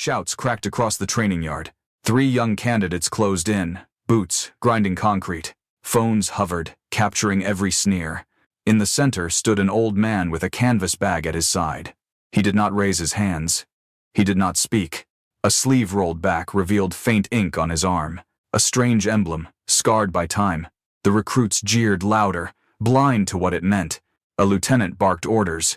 Shouts cracked across the training yard. 3 young candidates closed in, boots grinding concrete. Phones hovered, capturing every sneer. In the center stood an old man with a canvas bag at his side. He did not raise his hands. He did not speak. A sleeve rolled back revealed faint ink on his arm, a strange emblem, scarred by time. The recruits jeered louder, blind to what it meant. A lieutenant barked orders.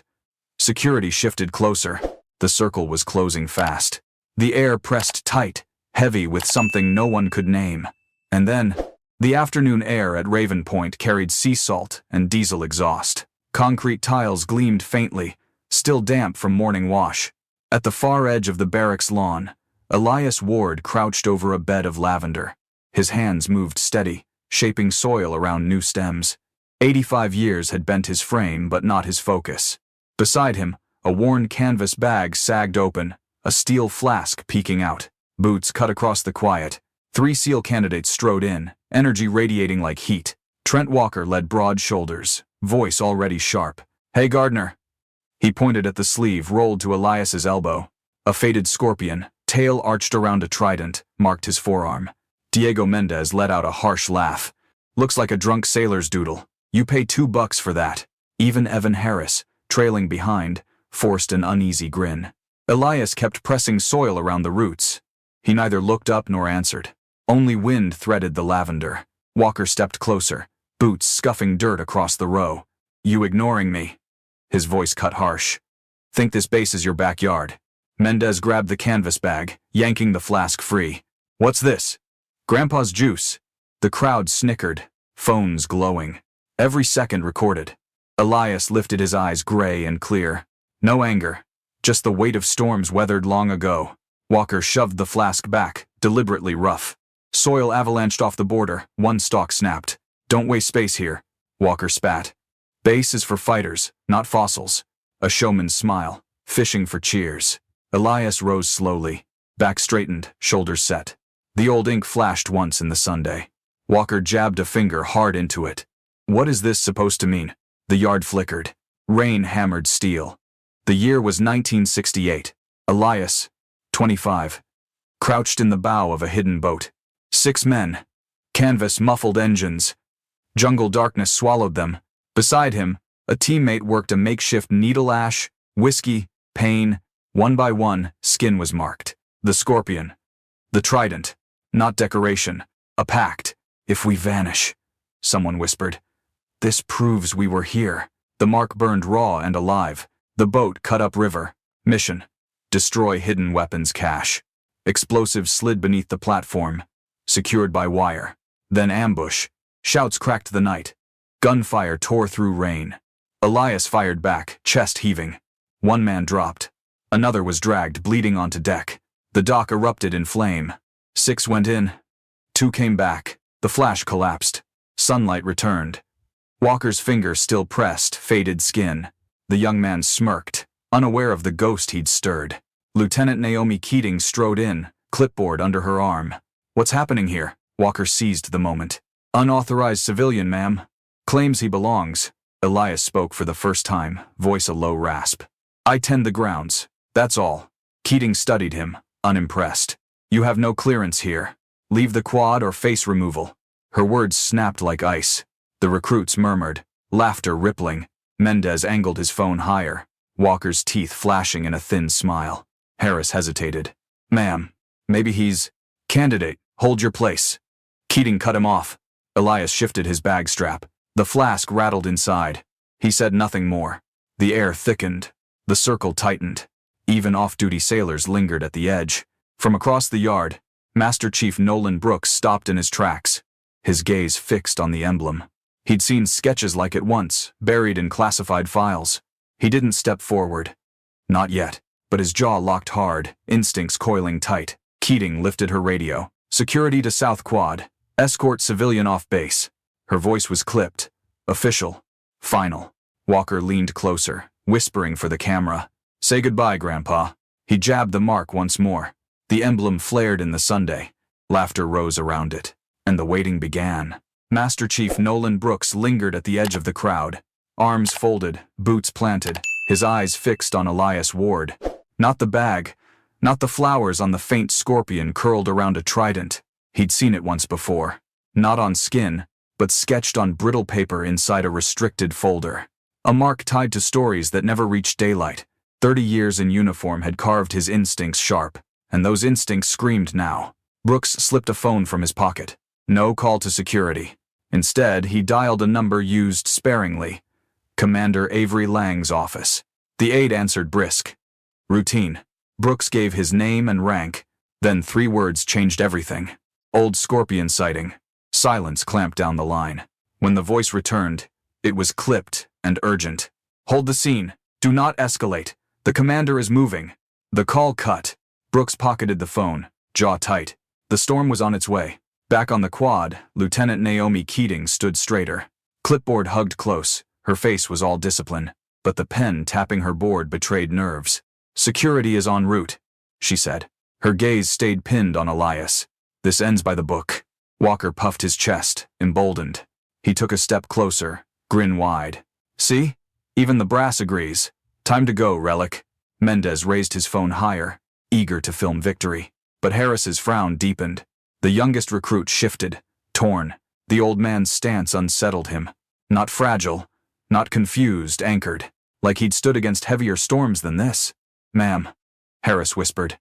Security shifted closer. The circle was closing fast. The air pressed tight, heavy with something no one could name. And then, the afternoon air at Raven Point carried sea salt and diesel exhaust. Concrete tiles gleamed faintly, still damp from morning wash. At the far edge of the barracks lawn, Elias Ward crouched over a bed of lavender. His hands moved steady, shaping soil around new stems. 85 years had bent his frame, but not his focus. Beside him, a worn canvas bag sagged open, a steel flask peeking out. Boots cut across the quiet. 3 SEAL candidates strode in, energy radiating like heat. Trent Walker led broad shoulders, voice already sharp. "Hey, Gardner." He pointed at the sleeve rolled to Elias's elbow. A faded scorpion, tail arched around a trident, marked his forearm. Diego Mendez let out a harsh laugh. "Looks like a drunk sailor's doodle. You pay $2 for that." Even Evan Harris, trailing behind, forced an uneasy grin. Elias kept pressing soil around the roots. He neither looked up nor answered. Only wind threaded the lavender. Walker stepped closer, boots scuffing dirt across the row. "You ignoring me?" His voice cut harsh. "Think this base is your backyard." Mendez grabbed the canvas bag, yanking the flask free. "What's this?" "Grandpa's juice." The crowd snickered, phones glowing. Every second recorded. Elias lifted his eyes gray and clear. No anger, just the weight of storms weathered long ago. Walker shoved the flask back, deliberately rough. Soil avalanched off the border, one stalk snapped. "Don't waste space here," Walker spat. "Base is for fighters, not fossils." A showman's smile, fishing for cheers. Elias rose slowly, back straightened, shoulders set. The old ink flashed once in the Sunday. Walker jabbed a finger hard into it. "What is this supposed to mean?" The yard flickered. Rain hammered steel. The year was 1968. Elias, 25, crouched in the bow of a hidden boat. 6 men. Canvas muffled engines. Jungle darkness swallowed them. Beside him, a teammate worked a makeshift needle ash, whiskey, pain. One by one, skin was marked. The scorpion. The trident. Not decoration. A pact. "If we vanish," someone whispered. "This proves we were here." The mark burned raw and alive. The boat cut upriver. Mission: destroy hidden weapons cache. Explosives slid beneath the platform, secured by wire. Then ambush. Shouts cracked the night. Gunfire tore through rain. Elias fired back, chest heaving. 1 man dropped. Another was dragged, bleeding onto deck. The dock erupted in flame. 6 went in. 2 came back. The flash collapsed. Sunlight returned. Walker's finger still pressed, faded skin. The young man smirked, unaware of the ghost he'd stirred. Lieutenant Naomi Keating strode in, clipboard under her arm. "What's happening here?" Walker seized the moment. "Unauthorized civilian, ma'am. Claims he belongs." Elias spoke for the first time, voice a low rasp. "I tend the grounds, that's all." Keating studied him, unimpressed. "You have no clearance here. Leave the quad or face removal." Her words snapped like ice. The recruits murmured, laughter rippling. Mendez angled his phone higher, Walker's teeth flashing in a thin smile. Harris hesitated. "Ma'am, maybe he's..." "Candidate, hold your place." Keating cut him off. Elias shifted his bag strap. The flask rattled inside. He said nothing more. The air thickened. The circle tightened. Even off-duty sailors lingered at the edge. From across the yard, Master Chief Nolan Brooks stopped in his tracks, his gaze fixed on the emblem. He'd seen sketches like it once, buried in classified files. He didn't step forward. Not yet, but his jaw locked hard, instincts coiling tight. Keating lifted her radio. "Security to South Quad. Escort civilian off base." Her voice was clipped. Official. Final. Walker leaned closer, whispering for the camera. "Say goodbye, Grandpa." He jabbed the mark once more. The emblem flared in the Sunday. Laughter rose around it, and the waiting began. Master Chief Nolan Brooks lingered at the edge of the crowd, arms folded, boots planted, his eyes fixed on Elias Ward. Not the bag, Not the flowers on the faint scorpion curled around a trident. He'd seen it once before. Not on skin, but sketched on brittle paper inside a restricted folder. A mark tied to stories that never reached daylight. 30 years in uniform had carved his instincts sharp, and those instincts screamed now. Brooks slipped a phone from his pocket. No call to security. Instead, he dialed a number used sparingly. Commander Avery Lang's office. The aide answered brisk. Routine. Brooks gave his name and rank. Then 3 words changed everything. Old scorpion sighting. Silence clamped down the line. When the voice returned, it was clipped and urgent. Hold the scene. Do not escalate. The commander is moving. The call cut. Brooks pocketed the phone, jaw tight. The storm was on its way. Back on the quad, Lieutenant Naomi Keating stood straighter. Clipboard hugged close. Her face was all discipline, but the pen tapping her board betrayed nerves. Security is en route, she said. Her gaze stayed pinned on Elias. This ends by the book. Walker puffed his chest, emboldened. He took a step closer, grin wide. See? Even the brass agrees. Time to go, Relic. Mendez raised his phone higher, eager to film victory. But Harris's frown deepened. The youngest recruit shifted, torn. The old man's stance unsettled him. Not fragile, not confused, anchored, like he'd stood against heavier storms than this. Ma'am, Harris whispered.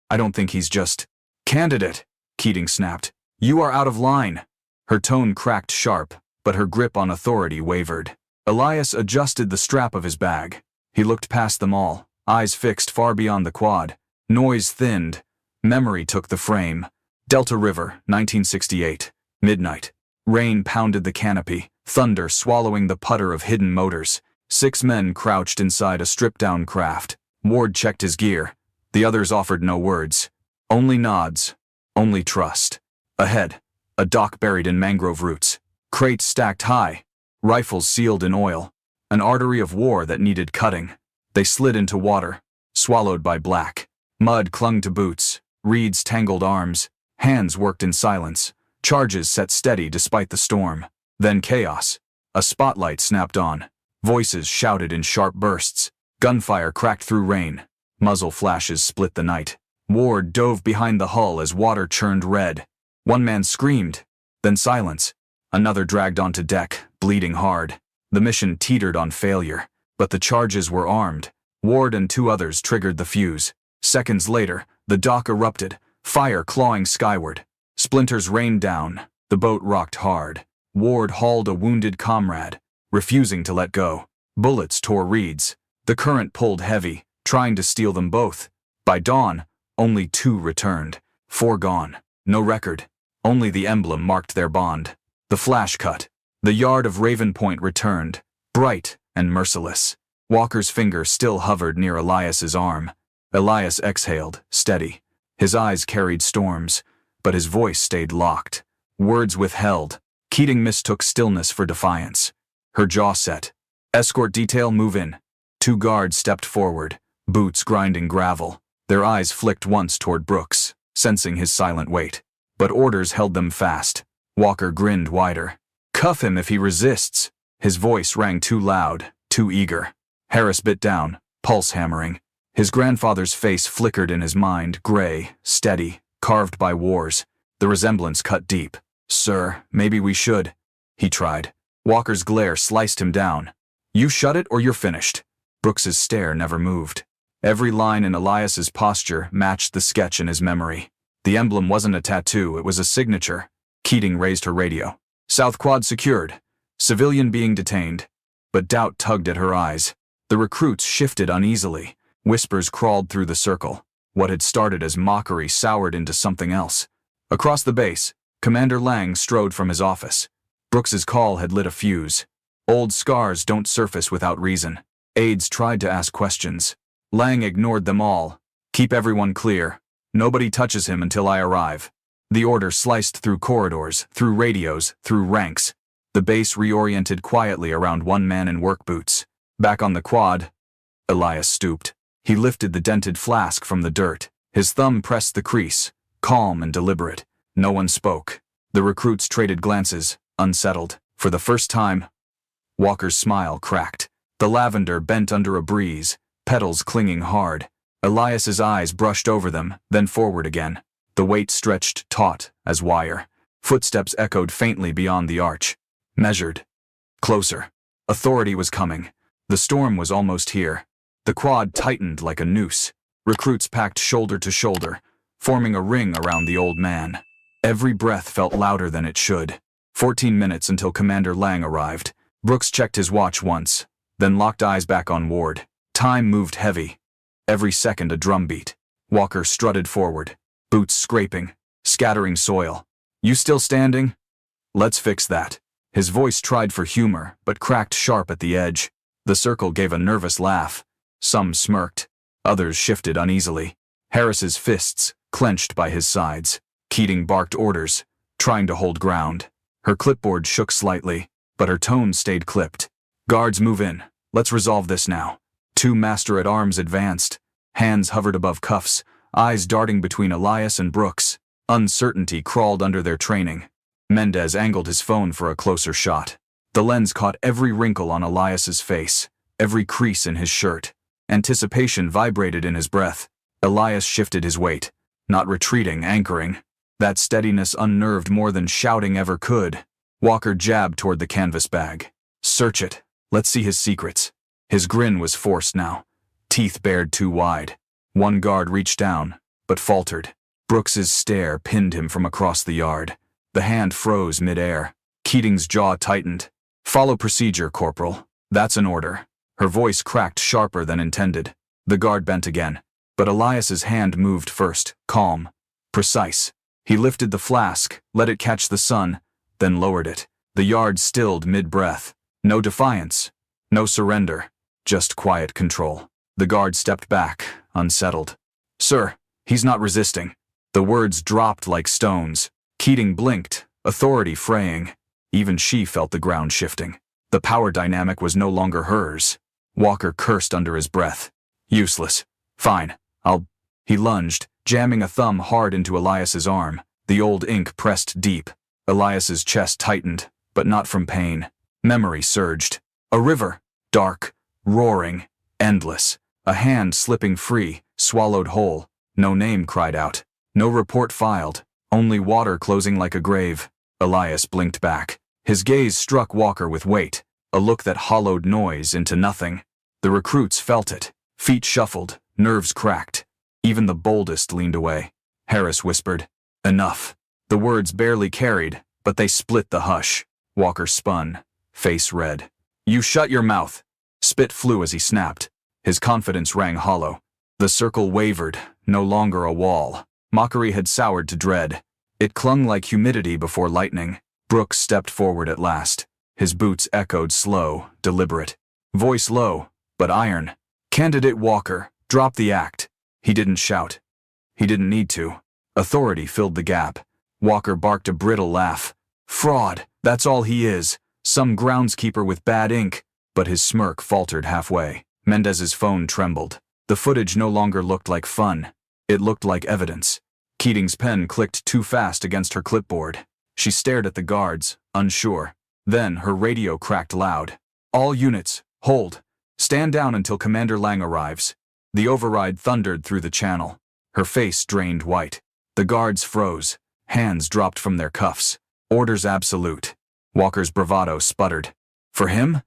I don't think he's just... Candidate, Keating snapped. You are out of line. Her tone cracked sharp, but her grip on authority wavered. Elias adjusted the strap of his bag. He looked past them all, eyes fixed far beyond the quad. Noise thinned. Memory took the frame. Delta River, 1968. Midnight. Rain pounded the canopy, thunder swallowing the putter of hidden motors. 6 men crouched inside a stripped-down craft. Ward checked his gear. The others offered no words. Only nods. Only trust. Ahead, a dock buried in mangrove roots. Crates stacked high. Rifles sealed in oil. An artery of war that needed cutting. They slid into water, swallowed by black. Mud clung to boots. Reeds tangled arms. Hands worked in silence. Charges set steady despite the storm. Then chaos. A spotlight snapped on. Voices shouted in sharp bursts. Gunfire cracked through rain. Muzzle flashes split the night. Ward dove behind the hull as water churned red. One man screamed. Then silence. Another dragged onto deck, bleeding hard. The mission teetered on failure, but the charges were armed. Ward and 2 others triggered the fuse. Seconds later, the dock erupted, fire clawing skyward. Splinters rained down. The boat rocked hard. Ward hauled a wounded comrade, refusing to let go. Bullets tore reeds. The current pulled heavy, trying to steal them both. By dawn, only 2 returned. 4 gone. No record. Only the emblem marked their bond. The flash cut. The yard of Raven Point returned, bright and merciless. Walker's finger still hovered near Elias's arm. Elias exhaled, steady. His eyes carried storms, but his voice stayed locked. Words withheld. Keating mistook stillness for defiance. Her jaw set. Escort detail, move in. 2 guards stepped forward, boots grinding gravel. Their eyes flicked once toward Brooks, sensing his silent weight. But orders held them fast. Walker grinned wider. Cuff him if he resists. His voice rang too loud, too eager. Harris bit down, pulse hammering. His grandfather's face flickered in his mind, gray, steady, carved by wars. The resemblance cut deep. Sir, maybe we should. He tried. Walker's glare sliced him down. You shut it or you're finished. Brooks's stare never moved. Every line in Elias's posture matched the sketch in his memory. The emblem wasn't a tattoo, it was a signature. Keating raised her radio. South Quad secured. Civilian being detained. But doubt tugged at her eyes. The recruits shifted uneasily. Whispers crawled through the circle. What had started as mockery soured into something else. Across the base, Commander Lang strode from his office. Brooks's call had lit a fuse. Old scars don't surface without reason. Aides tried to ask questions. Lang ignored them all. Keep everyone clear. Nobody touches him until I arrive. The order sliced through corridors, through radios, through ranks. The base reoriented quietly around 1 man in work boots. Back on the quad, Elias stooped. He lifted the dented flask from the dirt. His thumb pressed the crease, calm and deliberate. No one spoke. The recruits traded glances, unsettled. For the first time, Walker's smile cracked. The lavender bent under a breeze, petals clinging hard. Elias's eyes brushed over them, then forward again. The weight stretched taut as wire. Footsteps echoed faintly beyond the arch. Measured. Closer. Authority was coming. The storm was almost here. The quad tightened like a noose. Recruits packed shoulder to shoulder, forming a ring around the old man. Every breath felt louder than it should. 14 minutes until Commander Lang arrived. Brooks checked his watch once, then locked eyes back on Ward. Time moved heavy. Every second a drumbeat. Walker strutted forward, boots scraping, scattering soil. "You still standing? Let's fix that." His voice tried for humor, but cracked sharp at the edge. The circle gave a nervous laugh. Some smirked. Others shifted uneasily. Harris's fists clenched by his sides. Keating barked orders, trying to hold ground. Her clipboard shook slightly, but her tone stayed clipped. "Guards, move in. Let's resolve this now." 2 master-at-arms advanced. Hands hovered above cuffs, eyes darting between Elias and Brooks. Uncertainty crawled under their training. Mendez angled his phone for a closer shot. The lens caught every wrinkle on Elias's face, every crease in his shirt. Anticipation vibrated in his breath. Elias shifted his weight, not retreating, anchoring. That steadiness unnerved more than shouting ever could. Walker jabbed toward the canvas bag. "Search it. Let's see his secrets." His grin was forced now, teeth bared too wide. One guard reached down, but faltered. Brooks's stare pinned him from across the yard. The hand froze mid-air. Keating's jaw tightened. "Follow procedure, Corporal. That's an order." Her voice cracked sharper than intended. The guard bent again, but Elias's hand moved first, calm, precise. He lifted the flask, let it catch the sun, then lowered it. The yard stilled mid-breath. No defiance, no surrender, just quiet control. The guard stepped back, unsettled. "Sir, he's not resisting." The words dropped like stones. Keating blinked, authority fraying. Even she felt the ground shifting. The power dynamic was no longer hers. Walker cursed under his breath. "Useless. Fine, I'll—" He lunged, jamming a thumb hard into Elias's arm. The old ink pressed deep. Elias's chest tightened, but not from pain. Memory surged. A river, dark, roaring, endless. A hand slipping free, swallowed whole. No name cried out. No report filed. Only water closing like a grave. Elias blinked back. His gaze struck Walker with weight, a look that hollowed noise into nothing. The recruits felt it. Feet shuffled, nerves cracked. Even the boldest leaned away. Harris whispered, "Enough." The words barely carried, but they split the hush. Walker spun, face red. "You shut your mouth." Spit flew as he snapped. His confidence rang hollow. The circle wavered, no longer a wall. Mockery had soured to dread. It clung like humidity before lightning. Brooks stepped forward at last. His boots echoed slow, deliberate. Voice low, but iron. "Candidate Walker, drop the act." He didn't shout. He didn't need to. Authority filled the gap. Walker barked a brittle laugh. "Fraud, that's all he is. Some groundskeeper with bad ink." But his smirk faltered halfway. Mendez's phone trembled. The footage no longer looked like fun. It looked like evidence. Keating's pen clicked too fast against her clipboard. She stared at the guards, unsure. Then her radio cracked loud. "All units, hold. Stand down until Commander Lang arrives." The override thundered through the channel. Her face drained white. The guards froze. Hands dropped from their cuffs. Orders absolute. Walker's bravado sputtered. "For him?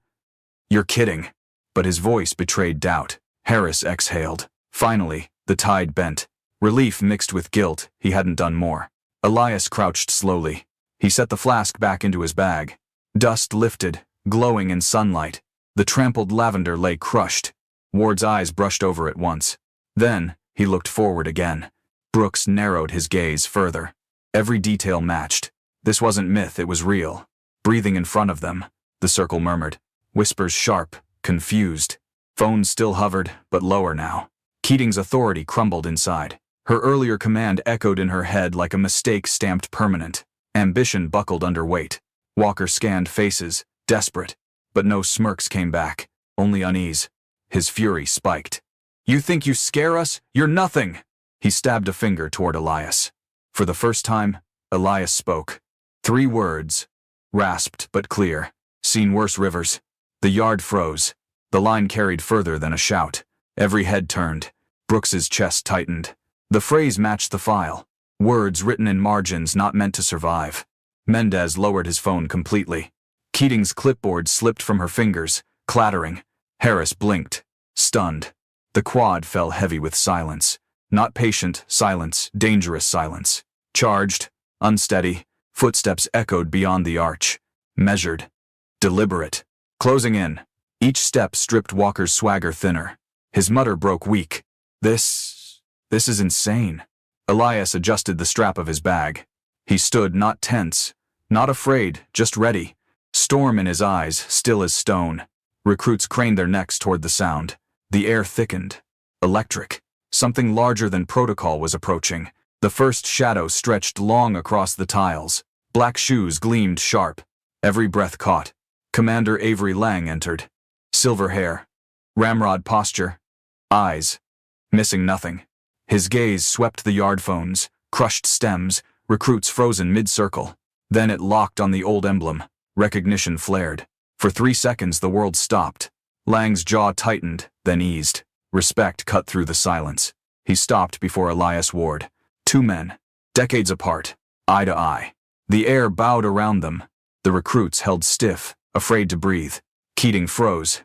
You're kidding." But his voice betrayed doubt. Harris exhaled. Finally, the tide bent. Relief mixed with guilt, he hadn't done more. Elias crouched slowly. He set the flask back into his bag. Dust lifted, glowing in sunlight. The trampled lavender lay crushed. Ward's eyes brushed over it once. Then, he looked forward again. Brooks narrowed his gaze further. Every detail matched. This wasn't myth, it was real. Breathing in front of them, the circle murmured. Whispers sharp, confused. Phone still hovered, but lower now. Keating's authority crumbled inside. Her earlier command echoed in her head like a mistake stamped permanent. Ambition buckled under weight. Walker scanned faces, desperate. But no smirks came back, only unease. His fury spiked. "You think you scare us? You're nothing!" He stabbed a finger toward Elias. For the first time, Elias spoke. 3 words. Rasped but clear. "Seen worse rivers." The yard froze. The line carried further than a shout. Every head turned. Brooks's chest tightened. The phrase matched the file. Words written in margins not meant to survive. Mendez lowered his phone completely. Keating's clipboard slipped from her fingers, clattering. Harris blinked, stunned. The quad fell heavy with silence. Not patient silence, dangerous silence. Charged, unsteady, footsteps echoed beyond the arch. Measured, deliberate, closing in. Each step stripped Walker's swagger thinner. His mutter broke weak. This is insane. Elias adjusted the strap of his bag. He stood not tense, not afraid, just ready. Storm in his eyes, still as stone. Recruits craned their necks toward the sound. The air thickened. Electric. Something larger than protocol was approaching. The first shadow stretched long across the tiles. Black shoes gleamed sharp. Every breath caught. Commander Avery Lang entered. Silver hair. Ramrod posture. Eyes. Missing nothing. His gaze swept the yard phones, crushed stems, recruits frozen mid-circle. Then it locked on the old emblem. Recognition flared. For 3 seconds the world stopped. Lang's jaw tightened, then eased. Respect cut through the silence. He stopped before Elias Ward. 2 men, decades apart, eye to eye. The air bowed around them. The recruits held stiff, afraid to breathe. Keating froze.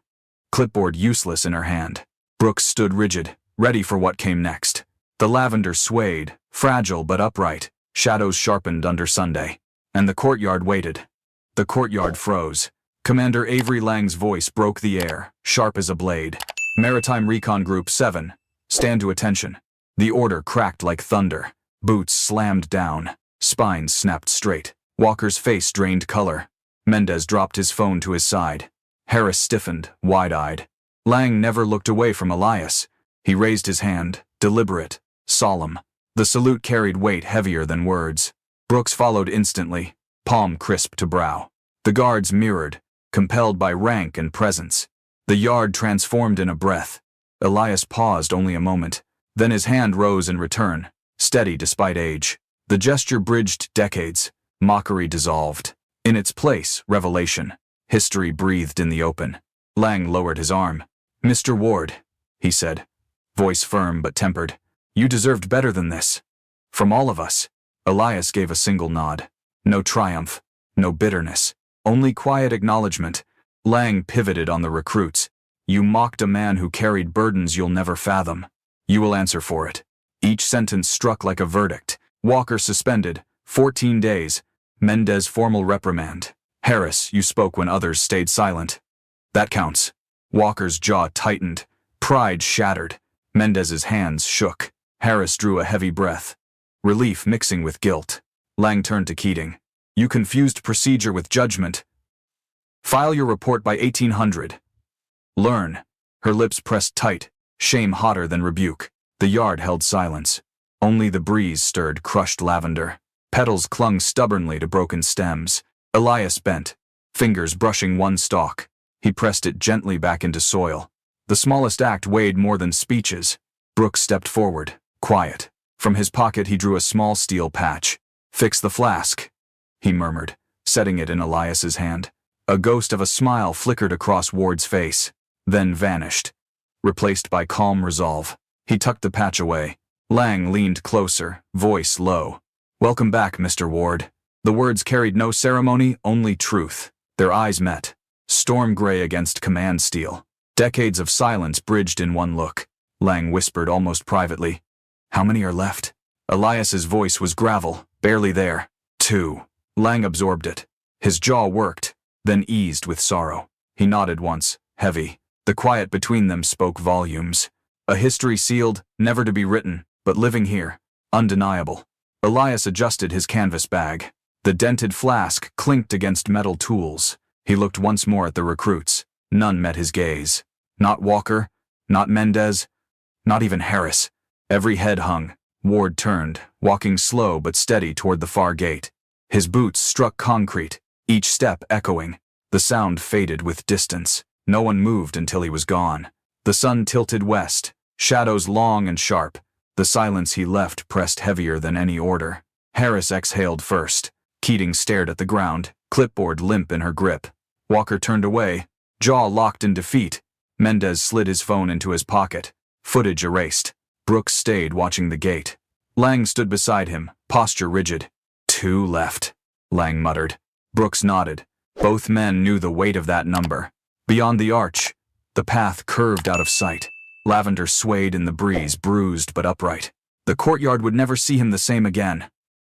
Clipboard useless in her hand. Brooks stood rigid, ready for what came next. The lavender swayed, fragile but upright, shadows sharpened under Sunday. And the courtyard waited. The courtyard froze. Commander Avery Lang's voice broke the air, sharp as a blade. Maritime Recon Group 7, stand to attention. The order cracked like thunder. Boots slammed down. Spines snapped straight. Walker's face drained color. Mendez dropped his phone to his side. Harris stiffened, wide-eyed. Lang never looked away from Elias. He raised his hand, deliberate, solemn. The salute carried weight heavier than words. Brooks followed instantly, palm crisp to brow. The guards mirrored, compelled by rank and presence. The yard transformed in a breath. Elias paused only a moment. Then his hand rose in return, steady despite age. The gesture bridged decades. Mockery dissolved. In its place, revelation. History breathed in the open. Lang lowered his arm. "Mr. Ward," he said, voice firm but tempered. "You deserved better than this. From all of us." Elias gave a single nod. No triumph, no bitterness, only quiet acknowledgement. Lang pivoted on the recruits. "You mocked a man who carried burdens you'll never fathom. You will answer for it." Each sentence struck like a verdict. Walker suspended, 14 days. Mendez formal reprimand. Harris, you spoke when others stayed silent. That counts. Walker's jaw tightened. Pride shattered. Mendez's hands shook. Harris drew a heavy breath. Relief mixing with guilt. Lang turned to Keating. "You confused procedure with judgment. File your report by 1800. Learn." Her lips pressed tight, shame hotter than rebuke. The yard held silence. Only the breeze stirred crushed lavender. Petals clung stubbornly to broken stems. Elias bent, fingers brushing one stalk. He pressed it gently back into soil. The smallest act weighed more than speeches. Brooks stepped forward, quiet. From his pocket he drew a small steel patch. "Fix the flask," he murmured, setting it in Elias's hand. A ghost of a smile flickered across Ward's face, then vanished, replaced by calm resolve. He tucked the patch away. Lang leaned closer, voice low. "Welcome back, Mr. Ward." The words carried no ceremony, only truth. Their eyes met. Storm gray against command steel. Decades of silence bridged in one look. Lang whispered almost privately, "How many are left?" Elias's voice was gravel, barely there. 2. Lang absorbed it. His jaw worked, then eased with sorrow. He nodded once, heavy. The quiet between them spoke volumes. A history sealed, never to be written, but living here, undeniable. Elias adjusted his canvas bag. The dented flask clinked against metal tools. He looked once more at the recruits. None met his gaze. Not Walker, not Mendez, not even Harris. Every head hung. Ward turned, walking slow but steady toward the far gate. His boots struck concrete, each step echoing. The sound faded with distance. No one moved until he was gone. The sun tilted west, shadows long and sharp. The silence he left pressed heavier than any order. Harris exhaled first. Keating stared at the ground, clipboard limp in her grip. Walker turned away, jaw locked in defeat. Mendez slid his phone into his pocket. Footage erased. Brooks stayed watching the gate. Lang stood beside him, posture rigid. 2 left, Lang muttered. Brooks nodded. Both men knew the weight of that number. Beyond the arch, the path curved out of sight. Lavender swayed in the breeze, bruised but upright. The courtyard would never see him the same again.